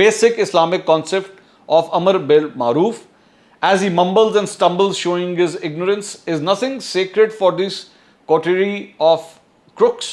basic Islamic concept of Amr bil Maruf as he mumbles and stumbles showing his ignorance is nothing sacred for this coterie of crooks।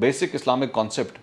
basic Islamic concept,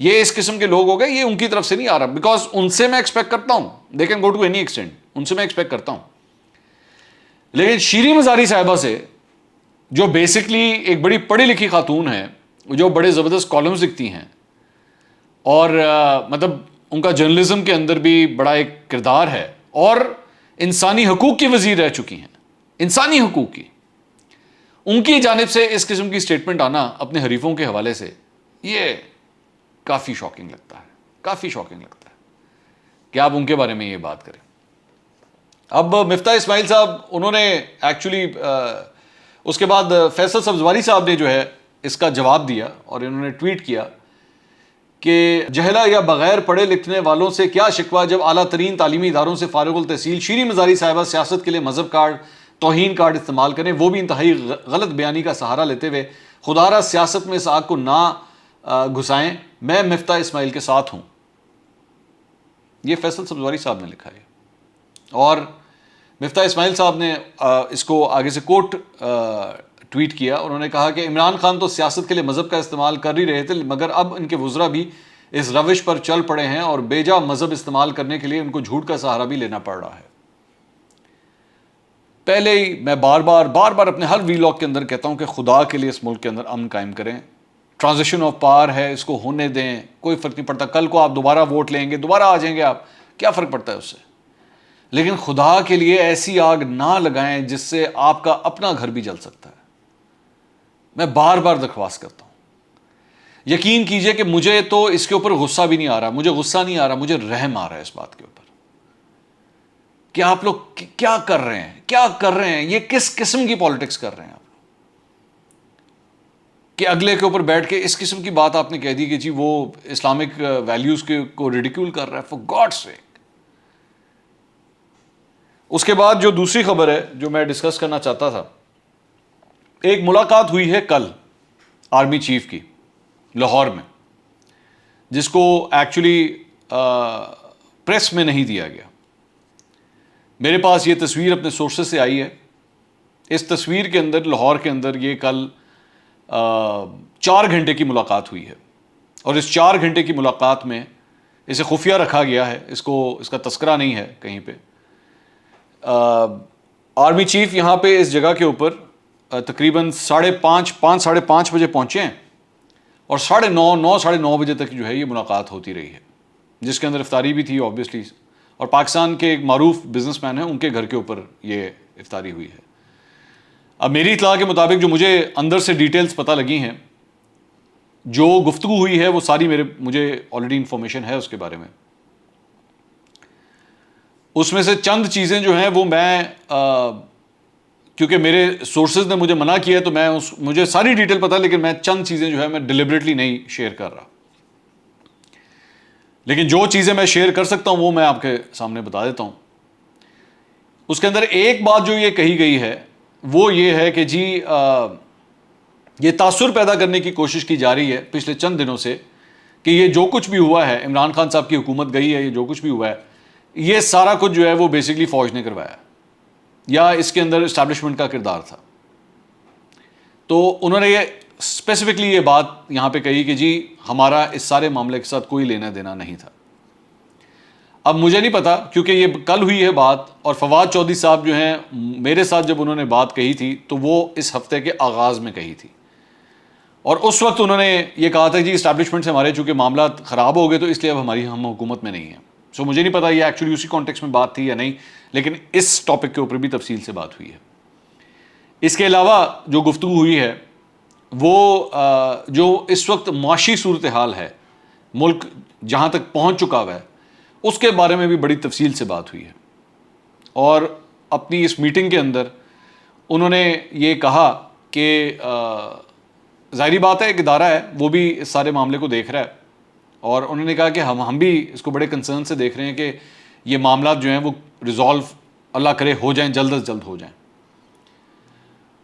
یہ اس قسم کے لوگ ہو گئے, یہ ان کی طرف سے نہیں آ رہا, بیکاز ان سے میں ایکسپیکٹ کرتا ہوں they can go to any extent, ان سے میں ایکسپیکٹ کرتا ہوں. لیکن شیریں مزاری صاحبہ سے, جو بیسکلی ایک بڑی پڑھی لکھی خاتون ہے, جو بڑے زبردست کالمز لکھتی ہیں, اور مطلب ان کا جرنلزم کے اندر بھی بڑا ایک کردار ہے, اور انسانی حقوق کی وزیر رہ چکی ہیں, انسانی حقوق کی, ان کی جانب سے اس قسم کی سٹیٹمنٹ آنا اپنے حریفوں کے حوالے سے, یہ کافی شاکنگ لگتا ہے, کافی شاکنگ لگتا ہے کہ آپ ان کے بارے میں یہ بات کریں. اب مفتاح اسماعیل صاحب, انہوں نے ایکچولی اس کے بعد فیصل سبزواری صاحب نے جو ہے اس کا جواب دیا, اور انہوں نے ٹویٹ کیا کہ جہلا یا بغیر پڑھے لکھنے والوں سے کیا شکوہ جب اعلیٰ ترین تعلیمی اداروں سے فارغ التحصیل شیریں مزاری صاحبہ سیاست کے لیے مذہب کارڈ, توہین کارڈ استعمال کریں, وہ بھی انتہائی غلط بیانی کا سہارا لیتے ہوئے. خدا را سیاست میں اس آگ کو نہ گھسائیں, میں مفتاح اسماعیل کے ساتھ ہوں. یہ فیصل سبزواری صاحب نے لکھا ہے, اور مفتاح اسماعیل صاحب نے اس کو آگے سے کوٹ ٹویٹ کیا. انہوں نے کہا کہ عمران خان تو سیاست کے لیے مذہب کا استعمال کر ہی رہے تھے, مگر اب ان کے وزراء بھی اس روش پر چل پڑے ہیں, اور بیجا مذہب استعمال کرنے کے لیے ان کو جھوٹ کا سہارا بھی لینا پڑ رہا ہے. پہلے ہی میں بار بار اپنے ہر ویلاگ کے اندر کہتا ہوں کہ خدا کے لیے اس ملک کے اندر امن قائم کریں. ٹرانزیشن آف پاور ہے, اس کو ہونے دیں, کوئی فرق نہیں پڑتا. کل کو آپ دوبارہ ووٹ لیں گے, دوبارہ آ جائیں گے آپ, کیا فرق پڑتا ہے اس سے. لیکن خدا کے لیے ایسی آگ نہ لگائیں جس سے آپ کا اپنا گھر بھی جل سکتا ہے. میں بار درخواست کرتا ہوں. یقین کیجئے کہ مجھے تو اس کے اوپر غصہ بھی نہیں آ رہا, مجھے غصہ نہیں آ رہا, مجھے رحم آ رہا ہے اس بات کے اوپر کہ آپ لوگ کیا کر رہے ہیں, کیا کر رہے ہیں, یہ کس قسم کی پالیٹکس کر رہے ہیں آپ لوگ, کہ اگلے کے اوپر بیٹھ کے اس قسم کی بات آپ نے کہہ دی کہ جی وہ اسلامک ویلیوز کو ریڈیکیول کر رہا ہے. فار گاڈ سیک. اس کے بعد جو دوسری خبر ہے جو میں ڈسکس کرنا چاہتا تھا, ایک ملاقات ہوئی ہے کل آرمی چیف کی لاہور میں, جس کو ایکچولی پریس میں نہیں دیا گیا. میرے پاس یہ تصویر اپنے سورسز سے آئی ہے. اس تصویر کے اندر لاہور کے اندر یہ کل 4 گھنٹے کی ملاقات ہوئی ہے, اور اس 4 گھنٹے کی ملاقات میں اسے خفیہ رکھا گیا ہے, اس کا تذکرہ نہیں ہے کہیں پہ. آرمی چیف یہاں پہ اس جگہ کے اوپر تقریباً 5:30 بجے پہنچے ہیں, اور 9:30 بجے تک جو ہے یہ ملاقات ہوتی رہی ہے, جس کے اندر افطاری بھی تھی آبویسلی, اور پاکستان کے ایک معروف بزنس مین ہیں ان کے گھر کے اوپر یہ افطاری ہوئی ہے. اب میری اطلاع کے مطابق جو مجھے اندر سے ڈیٹیلز پتہ لگی ہیں, جو گفتگو ہوئی ہے وہ ساری مجھے آلریڈی انفارمیشن ہے اس کے بارے میں. اس میں سے چند چیزیں جو ہیں وہ میں کیونکہ میرے سورسز نے مجھے منع کیا ہے تو مجھے ساری ڈیٹیل پتہ ہے, لیکن میں چند چیزیں جو ہے میں ڈیلیبریٹلی نہیں شیئر کر رہا. لیکن جو چیزیں میں شیئر کر سکتا ہوں وہ میں آپ کے سامنے بتا دیتا ہوں. اس کے اندر ایک بات جو یہ کہی گئی ہے وہ یہ ہے کہ جی یہ تاثر پیدا کرنے کی کوشش کی جا رہی ہے پچھلے چند دنوں سے کہ یہ جو کچھ بھی ہوا ہے, عمران خان صاحب کی حکومت گئی ہے, یہ جو کچھ بھی ہوا ہے یہ سارا کچھ جو ہے وہ بیسکلی فوج نے کروایا, یا اس کے اندر اسٹیبلشمنٹ کا کردار تھا. تو انہوں نے یہ اسپیسیفکلی یہ بات یہاں پہ کہی کہ جی ہمارا اس سارے معاملے کے ساتھ کوئی لینا دینا نہیں تھا. اب مجھے نہیں پتا کیونکہ یہ کل ہوئی ہے بات, اور فواد چودھری صاحب جو ہیں میرے ساتھ جب انہوں نے بات کہی تھی تو وہ اس ہفتے کے آغاز میں کہی تھی, اور اس وقت انہوں نے یہ کہا تھا جی اسٹیبلشمنٹ سے ہمارے چونکہ معاملات خراب ہو گئے تو اس لیے اب ہم حکومت میں نہیں ہیں. سو مجھے نہیں پتا یہ ایکچولی اسی کانٹیکس میں بات تھی یا نہیں, لیکن اس ٹاپک کے اوپر بھی تفصیل سے بات ہوئی ہے. اس کے علاوہ جو گفتگو ہوئی ہے وہ جو اس وقت معاشی صورتحال ہے, ملک جہاں تک پہنچ چکا ہوا ہے, اس کے بارے میں بھی بڑی تفصیل سے بات ہوئی ہے. اور اپنی اس میٹنگ کے اندر انہوں نے یہ کہا کہ ظاہری بات ہے ایک ادارہ ہے وہ بھی اس سارے معاملے کو دیکھ رہا ہے, اور انہوں نے کہا کہ ہم بھی اس کو بڑے کنسرن سے دیکھ رہے ہیں کہ یہ معاملات جو ہیں وہ ریزالو اللہ کرے ہو جائیں, جلد از جلد ہو جائیں.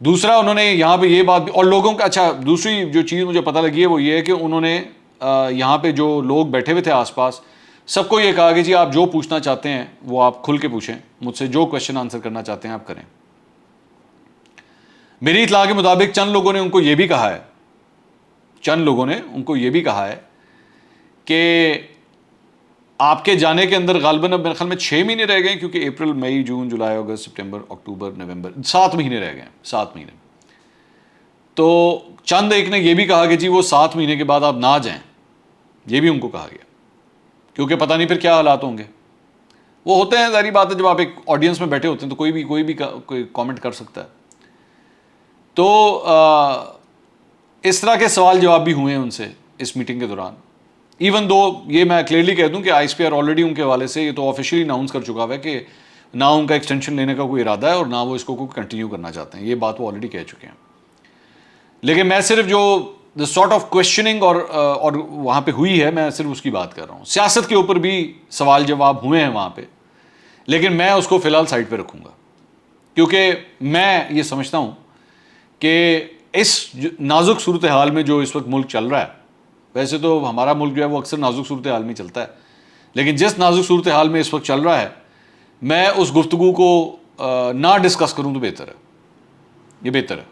دوسرا انہوں نے یہاں پہ یہ بات بھی, اور لوگوں کا اچھا دوسری جو چیز مجھے پتہ لگی ہے وہ یہ ہے کہ انہوں نے یہاں پہ جو لوگ بیٹھے ہوئے تھے آس پاس سب کو یہ کہا کہ جی آپ جو پوچھنا چاہتے ہیں وہ آپ کھل کے پوچھیں, مجھ سے جو کوشچن آنسر کرنا چاہتے ہیں آپ کریں. میری اطلاع کے مطابق چند لوگوں نے ان کو یہ بھی کہا ہے کہ آپ کے جانے کے اندر غالباً اب میرے خیال میں 6 مہینے رہ گئے ہیں، کیونکہ اپریل مئی جون جولائی اگست سپٹمبر اکتوبر نومبر 7 مہینے رہ گئے ہیں، 7 مہینے. تو چند ایک نے یہ بھی کہا کہ جی وہ 7 مہینے کے بعد آپ نہ جائیں، یہ بھی ان کو کہا گیا، کیونکہ پتہ نہیں پھر کیا حالات ہوں گے. وہ ہوتے ہیں، ظاہری بات ہے، جب آپ ایک آڈینس میں بیٹھے ہوتے ہیں تو کوئی بھی کامنٹ کر سکتا ہے. تو اس طرح کے سوال جواب بھی ہوئے ہیں ان سے اس میٹنگ کے دوران. ایون دو یہ میں کلیئرلی کہہ دوں کہ I S P R already ان کے حوالے سے یہ تو آفیشیلی اناؤنس کر چکا ہوا ہے کہ نہ ان کا ایکسٹینشن لینے کا کوئی ارادہ ہے اور نہ وہ اس کو کنٹینیو کرنا چاہتے ہیں. یہ بات وہ آلریڈی کہہ چکے ہیں. لیکن میں صرف جو دا سارٹ آف کوشچننگ اور وہاں پہ ہوئی ہے، میں صرف اس کی بات کر رہا ہوں. سیاست کے اوپر بھی سوال جواب ہوئے ہیں وہاں پہ، لیکن میں اس کو فی الحال سائڈ پہ رکھوں گا، کیونکہ میں یہ سمجھتا ہوں کہ اس نازک صورتحال میں جو اس وقت ملک چل رہا ہے، ویسے تو ہمارا ملک جو ہے وہ اکثر نازک صورتحال میں چلتا ہے، لیکن جس نازک صورتحال میں اس وقت چل رہا ہے، میں اس گفتگو کو نہ ڈسکس کروں تو بہتر ہے. یہ بہتر ہے،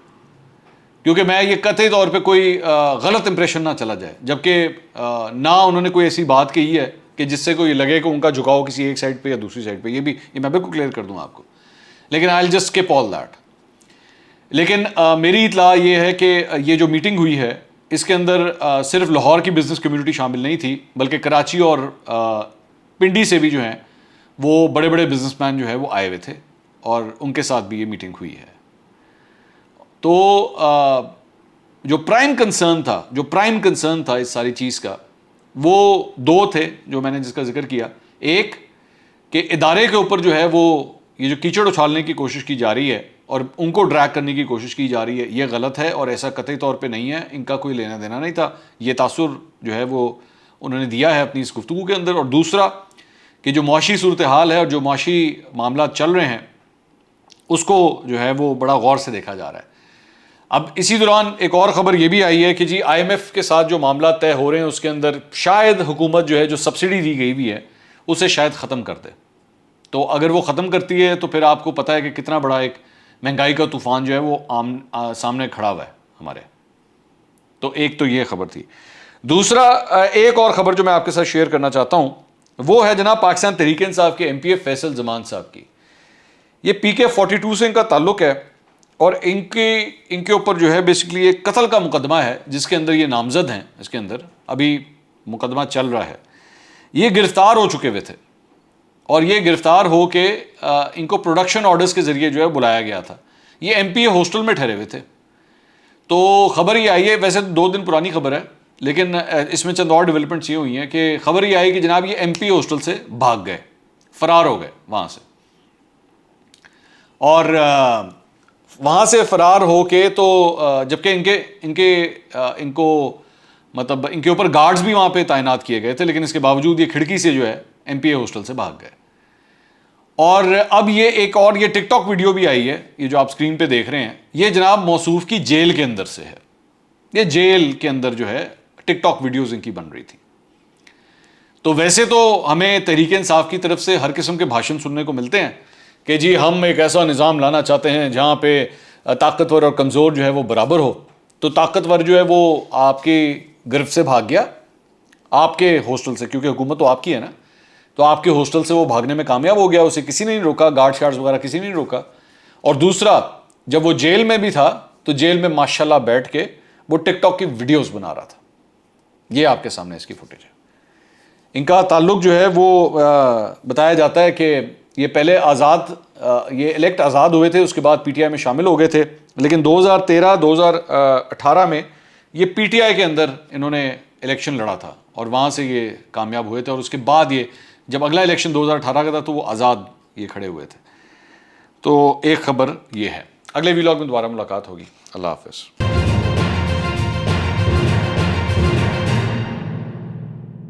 کیونکہ میں یہ قطعی طور پہ کوئی غلط امپریشن نہ چلا جائے، جبکہ نہ انہوں نے کوئی ایسی بات کہی ہے کہ جس سے کوئی لگے کہ ان کا جھکاؤ کسی ایک سائڈ پہ یا دوسری سائڈ پہ. یہ میں بالکل کلیئر کر دوں آپ کو، لیکن I will just skip all that. لیکن میری اطلاع یہ ہے کہ یہ جو میٹنگ ہوئی ہے اس کے اندر صرف لاہور کی بزنس کمیونٹی شامل نہیں تھی، بلکہ کراچی اور پنڈی سے بھی جو ہیں وہ بڑے بڑے بزنس مین جو ہے وہ آئے ہوئے تھے، اور ان کے ساتھ بھی یہ میٹنگ ہوئی ہے. تو جو پرائم کنسرن تھا اس ساری چیز کا، وہ دو تھے جو میں نے جس کا ذکر کیا. ایک کہ ادارے کے اوپر جو ہے وہ یہ جو کیچڑ اچھالنے کی کوشش کی جا رہی ہے اور ان کو ڈریگ کرنے کی کوشش کی جا رہی ہے، یہ غلط ہے اور ایسا قطعی طور پہ نہیں ہے. ان کا کوئی لینا دینا نہیں تھا. یہ تاثر جو ہے وہ انہوں نے دیا ہے اپنی اس گفتگو کے اندر. اور دوسرا کہ جو معاشی صورتحال ہے اور جو معاشی معاملات چل رہے ہیں اس کو جو ہے وہ بڑا غور سے دیکھا جا رہا ہے. اب اسی دوران ایک اور خبر یہ بھی آئی ہے کہ جی آئی ایم ایف کے ساتھ جو معاملات طے ہو رہے ہیں اس کے اندر شاید حکومت جو ہے جو سبسڈی دی گئی بھی ہے اسے شاید ختم کر دے. تو اگر وہ ختم کرتی ہے تو پھر آپ کو پتہ ہے کہ کتنا بڑا ایک مہنگائی کا طوفان جو ہے وہ سامنے کھڑا ہوا ہے ہمارے. تو ایک تو یہ خبر تھی. دوسرا ایک اور خبر جو میں آپ کے ساتھ شیئر کرنا چاہتا ہوں وہ ہے جناب پاکستان تحریک انصاف کے ایم پی اے فیصل زمان صاحب کی. یہ پی کے 42 سے ان کا تعلق ہے اور ان کے اوپر جو ہے بیسکلی ایک قتل کا مقدمہ ہے جس کے اندر یہ نامزد ہیں. اس کے اندر ابھی مقدمہ چل رہا ہے. یہ گرفتار ہو چکے ہوئے تھے اور یہ گرفتار ہو کے ان کو پروڈکشن آرڈرز کے ذریعے جو ہے بلایا گیا تھا. یہ ایم پی اے ہاسٹل میں ٹھہرے ہوئے تھے. تو خبر یہ آئی ہے، ویسے 2 دن پرانی خبر ہے، لیکن اس میں چند اور ڈیولپمنٹس یہ ہوئی ہیں کہ خبر یہ آئی کہ جناب یہ ایم پی اے ہاسٹل سے بھاگ گئے، فرار ہو گئے وہاں سے. اور وہاں سے فرار ہو کے تو جبکہ ان کو مطلب ان کے اوپر گارڈز بھی وہاں پہ تعینات کیے گئے تھے، لیکن اس کے باوجود یہ کھڑکی سے جو ہے ایم پی اے ہاسٹل سے بھاگ گئے. اور اب یہ ایک اور یہ ٹک ٹاک ویڈیو بھی آئی ہے، یہ جو آپ اسکرین پہ دیکھ رہے ہیں، یہ جناب موصوف کی جیل کے اندر سے ہے. یہ جیل کے اندر جو ہے ٹک ٹاک ویڈیوز ان کی بن رہی تھی. تو ویسے تو ہمیں تحریک انصاف کی طرف سے ہر قسم کے بھاشن سننے کو ملتے ہیں کہ جی ہم ایک ایسا نظام لانا چاہتے ہیں جہاں پہ طاقتور اور کمزور جو ہے وہ برابر ہو. تو طاقتور جو ہے وہ آپ کی گرفت سے بھاگ گیا آپ کے ہاسٹل سے، کیونکہ حکومت تو آپ کی ہے نا، تو آپ کے ہاسٹل سے وہ بھاگنے میں کامیاب ہو گیا، اسے کسی نے نہیں روکا، گارڈ شارڈز وغیرہ کسی نے نہیں روکا. اور دوسرا جب وہ جیل میں بھی تھا تو جیل میں ماشاءاللہ بیٹھ کے وہ ٹک ٹاک کی ویڈیوز بنا رہا تھا. یہ آپ کے سامنے اس کی فوٹیج ہے. ان کا تعلق جو ہے وہ بتایا جاتا ہے کہ یہ پہلے یہ الیکٹ آزاد ہوئے تھے، اس کے بعد پی ٹی آئی میں شامل ہو گئے تھے، لیکن 2013-2018 میں یہ پی ٹی آئی کے اندر انہوں نے الیکشن لڑا تھا اور وہاں سے یہ کامیاب ہوئے تھے. اور اس کے بعد یہ جب اگلا الیکشن 2018 کا تھا تو وہ آزاد یہ کھڑے ہوئے تھے. تو ایک خبر یہ ہے. اگلے ویلاگ میں دوبارہ ملاقات ہوگی. اللہ حافظ.